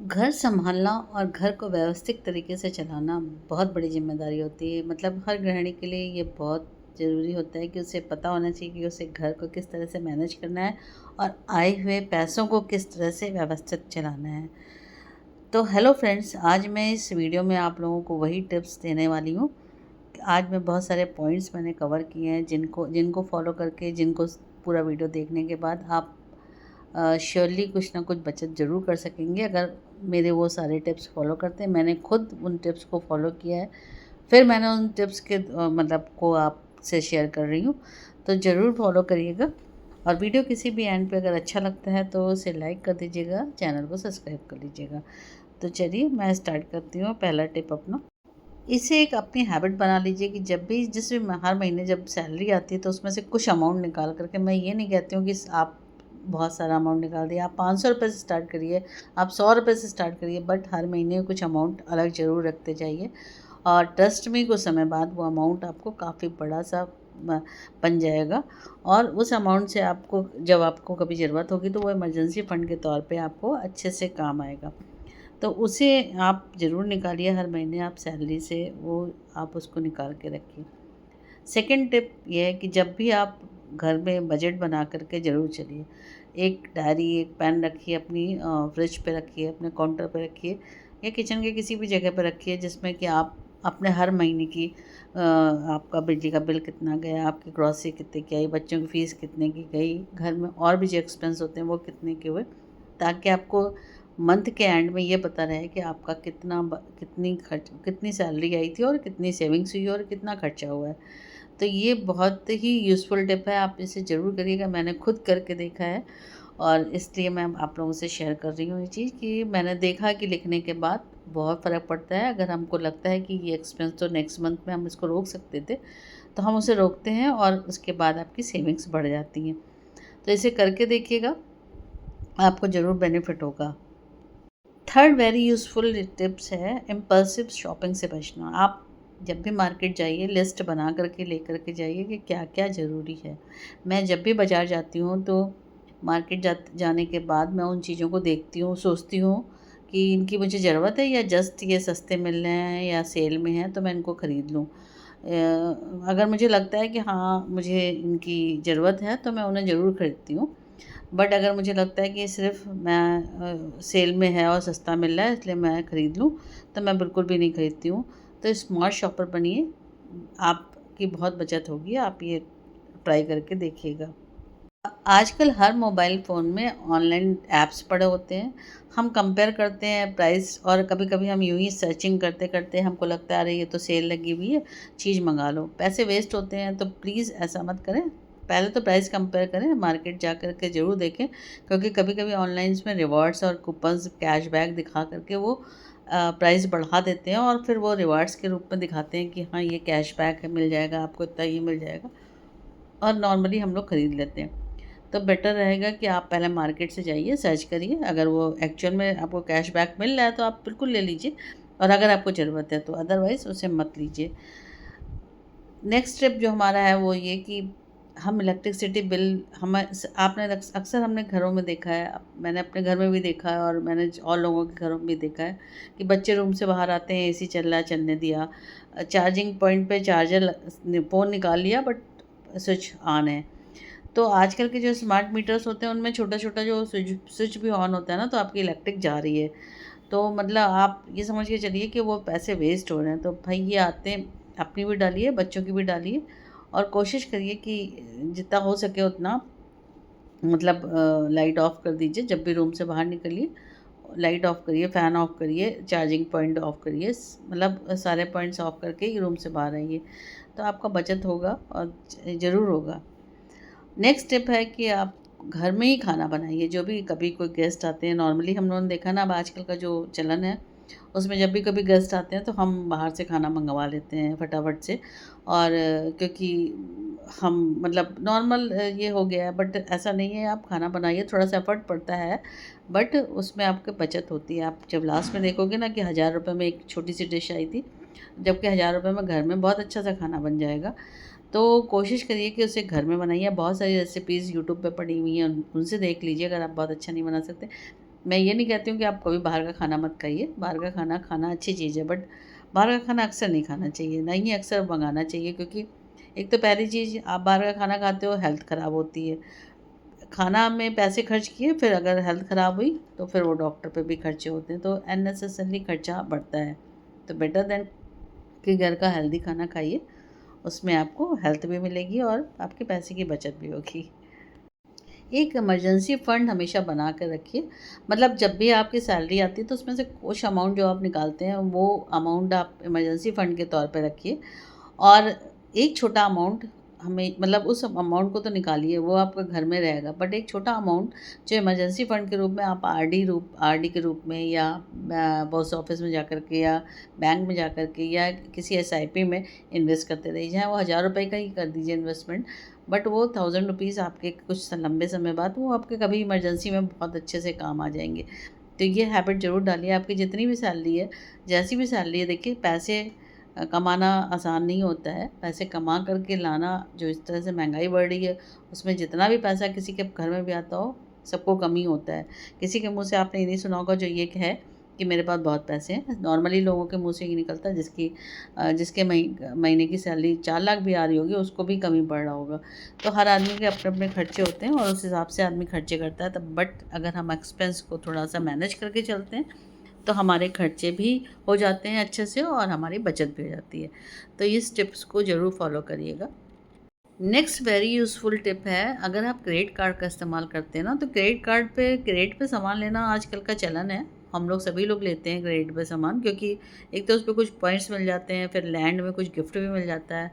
घर सँभालना और घर को व्यवस्थित तरीके से चलाना बहुत बड़ी ज़िम्मेदारी होती है। मतलब हर गृहिणी के लिए ये बहुत ज़रूरी होता है कि उसे पता होना चाहिए कि उसे घर को किस तरह से मैनेज करना है और आए हुए पैसों को किस तरह से व्यवस्थित चलाना है। तो हेलो फ्रेंड्स, आज मैं इस वीडियो में आप लोगों को वही टिप्स देने वाली हूँ। आज मैं बहुत सारे पॉइंट्स मैंने कवर किए हैं जिनको जिनको फॉलो करके पूरा वीडियो देखने के बाद आप श्योरली कुछ ना कुछ बचत ज़रूर कर सकेंगे अगर मेरे वो सारे टिप्स फॉलो करते हैं। मैंने खुद उन टिप्स को फॉलो किया है, फिर मैंने उन टिप्स के मतलब को आपसे शेयर कर रही हूँ। तो ज़रूर फॉलो करिएगा और वीडियो किसी भी एंड पे अगर अच्छा लगता है तो उसे लाइक कर दीजिएगा, चैनल को सब्सक्राइब कर लीजिएगा। तो चलिए मैं स्टार्ट करती हूँ पहला टिप अपना। इसे एक अपनी हैबिट बना लीजिए कि हर महीने जब सैलरी आती है तो उसमें से कुछ अमाउंट निकाल करके, मैं ये नहीं कहती हूँ कि आप बहुत सारा अमाउंट निकाल दिए, आप 500 रुपये से स्टार्ट करिए, आप 100 रुपये से स्टार्ट करिए, बट हर महीने कुछ अमाउंट अलग ज़रूर रखते जाइए। और ट्रस्ट में कुछ समय बाद वो अमाउंट आपको काफ़ी बड़ा सा बन जाएगा और उस अमाउंट से आपको जब आपको कभी ज़रूरत होगी तो वो इमरजेंसी फ़ंड के तौर पे आपको अच्छे से काम आएगा। तो उसे आप ज़रूर निकालिए, हर महीने आप सैलरी से वो आप उसको निकाल के रखिए। सेकंड टिप ये है कि जब भी आप घर में बजट बना करके ज़रूर चलिए। एक डायरी, एक पेन रखिए, अपनी फ्रिज पे रखिए, अपने काउंटर पे रखिए या किचन के किसी भी जगह पे रखिए जिसमें कि आप अपने हर महीने की आपका बिजली का बिल कितना गया, आपकी ग्रॉसरी कितने की आई, बच्चों की फ़ीस कितने की गई, घर में और भी जो एक्सपेंस होते हैं वो कितने के हुए, ताकि आपको मंथ के एंड में ये पता रहे कि आपका कितनी सैलरी आई थी और कितनी सेविंग्स हुई और कितना खर्चा हुआ है। तो ये बहुत ही यूज़फुल टिप है, आप इसे ज़रूर करिएगा। मैंने खुद करके देखा है और इसलिए मैं आप लोगों से शेयर कर रही हूँ ये चीज़ कि मैंने देखा कि लिखने के बाद बहुत फ़र्क पड़ता है। अगर हमको लगता है कि ये एक्सपेंस तो नेक्स्ट मंथ में हम इसको रोक सकते थे, तो हम उसे रोकते हैं और उसके बाद आपकी सेविंग्स बढ़ जाती हैं। तो इसे करके देखिएगा, आपको ज़रूर बेनिफिट होगा। थर्ड वेरी यूज़फुल टिप्स है इम्पल्सिव शॉपिंग से बचना। आप जब भी मार्केट जाइए लिस्ट बना करके लेकर के जाइए कि क्या क्या ज़रूरी है। मैं जब भी बाज़ार जाती हूँ तो जाने के बाद मैं उन चीज़ों को देखती हूँ, सोचती हूँ कि इनकी मुझे ज़रूरत है या जस्ट ये सस्ते मिल रहे हैं या सेल में हैं तो मैं इनको ख़रीद लूँ। अगर मुझे लगता है कि हाँ मुझे इनकी ज़रूरत है तो मैं उन्हें ज़रूर ख़रीदती हूँ। बट अगर मुझे लगता है कि सिर्फ़ मैं सेल में है और सस्ता मिल रहा है इसलिए मैं ख़रीद लूँ, तो मैं बिल्कुल भी नहीं खरीदती हूँ। तो स्मार्ट शॉपर बनिए, आपकी बहुत बचत होगी, आप ये ट्राई करके देखिएगा। आजकल हर मोबाइल फ़ोन में ऑनलाइन ऐप्स पड़े होते हैं। हम कंपेयर करते हैं प्राइस और कभी-कभी हम यूँ ही सर्चिंग करते-करते हमको लगता है अरे ये तो सेल लगी हुई है, चीज़ मँगा लो। पैसे वेस्ट होते हैं तो प्लीज़ ऐसा मत करें। पहले तो प्राइस कंपेयर करें, मार्केट जा कर के ज़रूर देखें, क्योंकि कभी-कभी ऑनलाइन्स में रिवॉर्ड्स और कूपन्स, कैशबैक दिखा कर के वो प्राइस बढ़ा देते हैं और फिर वो रिवार्ड्स के रूप में दिखाते हैं कि हाँ, ये कैशबैक है, मिल जाएगा आपको, इतना ये मिल जाएगा और नॉर्मली हम लोग खरीद लेते हैं। तो बेटर रहेगा कि आप पहले मार्केट से जाइए, सर्च करिए, अगर वो एक्चुअल में आपको कैशबैक मिल रहा है तो आप बिल्कुल ले लीजिए और अगर आपको ज़रूरत है तो अदरवाइज़ उसे मत लीजिए। नेक्स्ट स्टेप जो हमारा है वो ये कि हम इलेक्ट्रिसिटी बिल हम आपने अक्सर हमने घरों में देखा है, मैंने अपने घर में भी देखा है और मैंने और लोगों के घरों में भी देखा है कि बच्चे रूम से बाहर आते हैं, एसी चल रहा है, चलने दिया, चार्जिंग पॉइंट पे फ़ोन निकाल लिया बट स्विच ऑन है। तो आजकल के जो स्मार्ट मीटर्स होते हैं उनमें छोटा-छोटा जो स्विच स्विच भी ऑन होता है ना, तो आपकी इलेक्ट्रिक जा रही है। तो मतलब आप ये समझ के चलिए कि वो पैसे वेस्ट हो रहे हैं। तो भाई ये आदतें अपनी भी डालिए, बच्चों की भी डालिए और कोशिश करिए कि जितना हो सके उतना मतलब लाइट ऑफ़ कर दीजिए जब भी रूम से बाहर निकलिए। लाइट ऑफ़ करिए, फ़ैन ऑफ़ करिए, चार्जिंग पॉइंट ऑफ़ करिए, मतलब सारे पॉइंट्स ऑफ़ करके ही रूम से बाहर आइए। तो आपका बचत होगा और ज़रूर होगा। नेक्स्ट स्टेप है कि आप घर में ही खाना बनाइए। जो भी कभी कोई गेस्ट आते हैं, नॉर्मली हम लोगों ने देखा ना, अब आजकल का जो चलन है उसमें जब भी कभी गेस्ट आते हैं तो हम बाहर से खाना मंगवा लेते हैं फटाफट से। और क्योंकि हम मतलब नॉर्मल ये हो गया है, बट ऐसा नहीं है, आप खाना बनाइए, थोड़ा सा एफर्ट पड़ता है बट उसमें आपकी बचत होती है। आप जब लास्ट में देखोगे ना कि 1000 रुपये में एक छोटी सी डिश आई थी, जबकि 1000 रुपये में घर में बहुत अच्छा सा खाना बन जाएगा। तो कोशिश करिए कि उसे घर में बनाइए। बहुत सारी रेसिपीज़ यूट्यूब पे पड़ी हुई हैं, उनसे देख लीजिए अगर आप बहुत अच्छा नहीं बना सकते। मैं ये नहीं कहती हूँ कि आप कभी बाहर का खाना मत खाइए, बाहर का खाना खाना अच्छी चीज़ है, बट बाहर का खाना अक्सर नहीं खाना चाहिए, ना ही अक्सर मंगाना चाहिए, क्योंकि एक तो पहली चीज़, आप बाहर का खाना खाते हो, हेल्थ ख़राब होती है। खाना में पैसे खर्च किए, फिर अगर हेल्थ ख़राब हुई तो फिर वो डॉक्टर पे भी खर्चे होते हैं, तो अननेसेसरी खर्चा बढ़ता है। तो बेटर देन कि घर का हेल्दी खाना खाइए, उसमें आपको हेल्थ भी मिलेगी और आपके पैसे की बचत भी होगी। एक इमरजेंसी फ़ंड हमेशा बना कर रखिए, मतलब जब भी आपकी सैलरी आती है तो उसमें से कुछ अमाउंट जो आप निकालते हैं वो अमाउंट आप इमरजेंसी फ़ंड के तौर पे रखिए। और एक छोटा अमाउंट हमें, मतलब उस अमाउंट को तो निकालिए, वो आपका घर में रहेगा, बट एक छोटा अमाउंट जो इमरजेंसी फ़ंड के रूप में आप आरडी के रूप में, या पोस्ट ऑफिस में जाकर के, या बैंक में जाकर के, या किसी एसआईपी में इन्वेस्ट करते रहिए, चाहे वो 1000 रुपये का ही कर दीजिए इन्वेस्टमेंट, बट वो 1000 रुपीज़ आपके कुछ लंबे समय बाद वो आपके कभी इमरजेंसी में बहुत अच्छे से काम आ जाएंगे। तो ये हैबिट ज़रूर डालिए। आपकी जितनी भी सैलरी है, जैसी भी सैलरी है, देखिए पैसे कमाना आसान नहीं होता है। पैसे कमा कर के लाना, जो इस तरह से महँगाई बढ़ रही है, उसमें जितना भी पैसा किसी के घर में भी आता हो, सबको कम ही होता है। किसी के मुँह से आपने ये नहीं सुना होगा जो ये कहे कि मेरे पास बहुत पैसे हैं। नॉर्मली लोगों के मुँह से ये निकलता है, जिसके महीने की सैलरी 4 लाख भी आ रही होगी, उसको भी कम ही पड़ रहा होगा। तो हर आदमी के अपने-अपने खर्चे होते हैं और उस हिसाब से आदमी खर्चे करता है। तब बट अगर हम एक्सपेंस को थोड़ा-सा मैनेज करके चलते हैं, तो हमारे खर्चे भी हो जाते हैं अच्छे से और हमारी बचत भी हो जाती है। तो इस टिप्स को ज़रूर फॉलो करिएगा। नेक्स्ट वेरी यूज़फुल टिप है, अगर आप क्रेडिट कार्ड का इस्तेमाल करते हैं ना, तो क्रेडिट पे सामान लेना आजकल का चलन है। हम लोग सभी लोग लेते हैं क्रेडिट पे सामान, क्योंकि एक तो उस पे कुछ पॉइंट्स मिल जाते हैं, फिर लैंड में कुछ गिफ्ट भी मिल जाता है।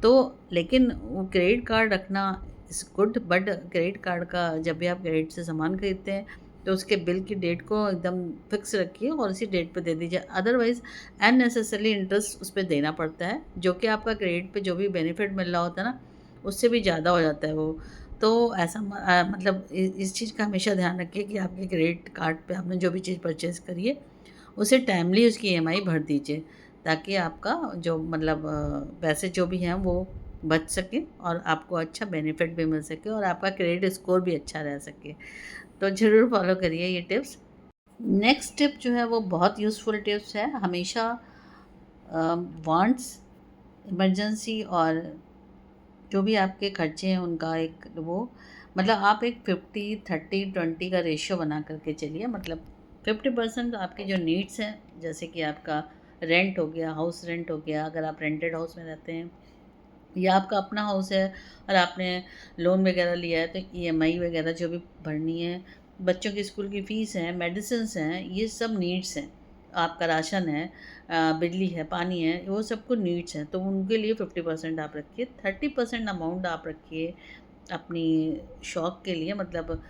तो लेकिन वो क्रेडिट कार्ड रखना is good, but credit card का जब भी आप क्रेडिट से सामान खरीदते हैं, तो उसके बिल की डेट को एकदम फिक्स रखिए और उसी डेट पे दे दीजिए। अदरवाइज़ अननेसेसरी इंटरेस्ट उस पे देना पड़ता है, जो कि आपका क्रेडिट पे जो भी बेनिफिट मिल रहा होता है ना, उससे भी ज़्यादा हो जाता है वो। तो ऐसा मतलब इस चीज़ का हमेशा ध्यान रखिए कि आपके क्रेडिट कार्ड पे आपने जो भी चीज़ परचेज़ करी है, उसे टाइमली उसकी ईएमआई भर दीजिए, ताकि आपका जो मतलब पैसे जो भी हैं वो बच सके और आपको अच्छा बेनिफिट भी मिल सके और आपका क्रेडिट स्कोर भी अच्छा रह सके। तो ज़रूर फॉलो करिए ये टिप्स। नेक्स्ट टिप जो है वो बहुत यूज़फुल टिप्स है। हमेशा वांट्स, इमरजेंसी और जो भी आपके खर्चे हैं उनका एक वो, मतलब आप एक 50-30-20 का रेशियो बना करके चलिए। मतलब 50% आपके जो नीड्स हैं, जैसे कि आपका रेंट हो गया, हाउस रेंट हो गया, अगर आप रेंटेड हाउस में रहते हैं, या आपका अपना हाउस है और आपने लोन वगैरह लिया है, तो ईएमआई वगैरह जो भी भरनी है, बच्चों की स्कूल की फ़ीस है, मेडिसिन्स हैं, ये सब नीड्स हैं। आपका राशन है, बिजली है, पानी है, वो सबको नीड्स हैं, तो उनके लिए 50% आप रखिए। 30% अमाउंट आप रखिए अपनी शौक के लिए, मतलब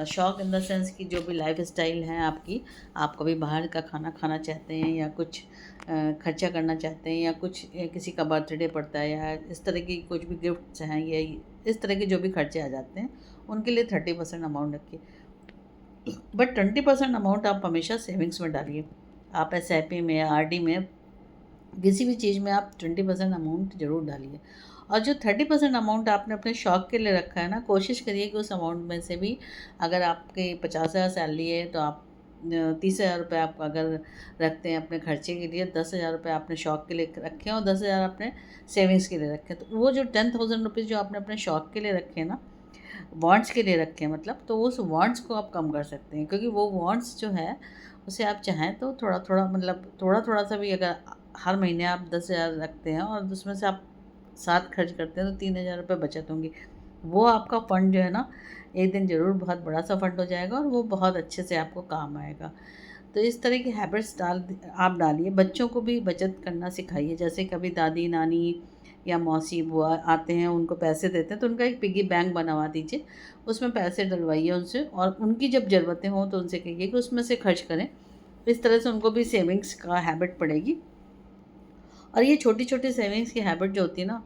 शौक इन द सेंस कि जो भी लाइफ़स्टाइल है आपकी, आप कभी बाहर का खाना खाना चाहते हैं, या कुछ खर्चा करना चाहते हैं, या कुछ किसी का बर्थडे पड़ता है, या इस तरह की कुछ भी गिफ्ट्स हैं, या इस तरह के जो भी खर्चे आ जाते हैं, उनके लिए 30% अमाउंट रखिए। बट 20% अमाउंट आप हमेशा सेविंग्स में डालिए। आप एसआईपी में, आरडी में, किसी भी चीज़ में आप 20% अमाउंट ज़रूर डालिए। और जो 30% अमाउंट आपने अपने शौक के लिए रखा है ना, कोशिश करिए कि उस अमाउंट में से भी, अगर आपकी 50,000 सैलरी है, तो आप 30,000 रुपये आप अगर रखते हैं अपने खर्चे के लिए, 10,000 रुपये आपने शौक के लिए रखे हैं और 10,000 आपने सेविंग्स के लिए रखे हैं। तो वो जो 10,000 रुपीज़ जो आपने अपने शौक के लिए रखे हैं ना, वांट्स के लिए रखे हैं मतलब, तो उस वांट्स को आप कम कर सकते हैं, क्योंकि वो वांट्स जो है, उसे आप चाहें तो थोड़ा-थोड़ा, मतलब थोड़ा-थोड़ा सा भी, अगर हर महीने आप 10,000 रखते हैं और उसमें से आप 7 खर्च करते हैं, तो 3,000 रुपये बचत होंगी। वो आपका फ़ंड जो है ना, एक दिन ज़रूर बहुत बड़ा-सा फ़ंड हो जाएगा और वो बहुत अच्छे से आपको काम आएगा। तो इस तरह की हैबिट्स आप डालिए। बच्चों को भी बचत करना सिखाइए। जैसे कभी दादी, नानी या मौसी, बुआ आते हैं, उनको पैसे देते हैं, तो उनका एक पिगी बैंक बनवा दीजिए। उसमें पैसे डलवाइए उनसे, और उनकी जब ज़रूरतें हों तो उनसे कहिए कि उसमें से खर्च करें। इस तरह से उनको भी सेविंग्स का हैबिट पड़ेगी। और ये छोटी-छोटी सेविंग्स की हैबिट जो होती है ना,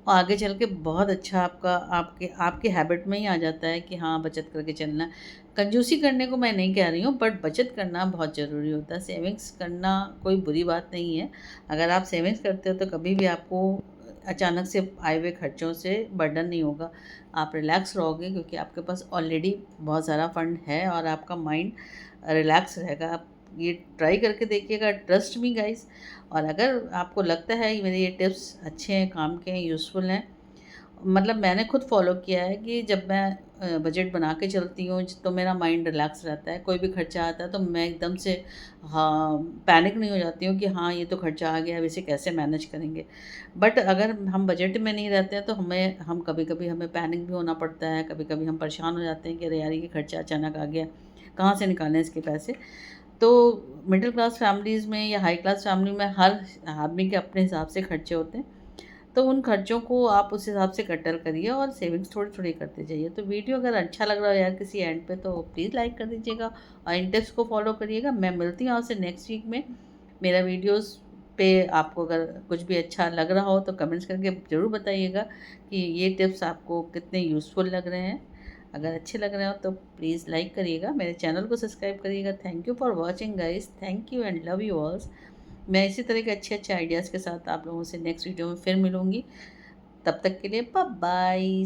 वो आगे चल के बहुत अच्छा आपका आपके आपके हैबिट में ही आ जाता है कि हाँ, बचत करके चलना है। कंजूसी करने को मैं नहीं कह रही हूँ, बट बचत करना बहुत ज़रूरी होता है। सेविंग्स करना कोई बुरी बात नहीं है। अगर आप सेविंग्स करते हो, तो कभी भी आपको अचानक से आए हुए खर्चों से बर्डन नहीं होगा। आप रिलैक्स रहोगे, क्योंकि आपके पास ऑलरेडी बहुत सारा फंड है और आपका माइंड रिलैक्स रहेगा। आप ये ट्राई करके देखिएगा, ट्रस्ट मी गाइस। और अगर आपको लगता है कि मेरे ये टिप्स अच्छे हैं, काम के हैं, यूज़फुल हैं, मतलब मैंने खुद फ़ॉलो किया है कि जब मैं बजट बना के चलती हूँ तो मेरा माइंड रिलैक्स रहता है। कोई भी खर्चा आता है तो मैं एकदम से हाँ, पैनिक नहीं हो जाती हूँ कि हाँ, ये तो खर्चा आ गया, अब इसे कैसे मैनेज करेंगे। बट अगर हम बजट में नहीं रहते हैं तो हम कभी-कभी हमें पैनिक भी होना पड़ता है, कभी-कभी हम परेशान हो जाते हैं कि अरे यार, ये खर्चा अचानक आ गया, कहाँ से निकालें इसके पैसे। तो मिडिल क्लास फैमिलीज़ में या हाई क्लास फैमिली में हर आदमी के अपने हिसाब से खर्चे होते हैं। तो उन खर्चों को आप उस हिसाब से कटर करिए और सेविंग्स थोड़ी-थोड़ी करते जाइए। तो वीडियो अगर अच्छा लग रहा हो यार किसी एंड पे, तो प्लीज़ लाइक कर दीजिएगा और इन टिप्स को फॉलो करिएगा। मैं मिलती हूँ आपसे नेक्स्ट वीक में। मेरा वीडियोज़ पे आपको अगर कुछ भी अच्छा लग रहा हो तो कमेंट्स करके ज़रूर बताइएगा कि ये टिप्स आपको कितने यूज़फुल लग रहे हैं। अगर अच्छे लग रहे हो तो प्लीज़ लाइक करिएगा, मेरे चैनल को सब्सक्राइब करिएगा। Thank you for watching guys. Thank you and love you all. मैं इसी तरह के अच्छे-अच्छे आइडियाज़ के साथ आप लोगों से नेक्स्ट वीडियो में फिर मिलूँगी। तब तक के लिए बाय बाय।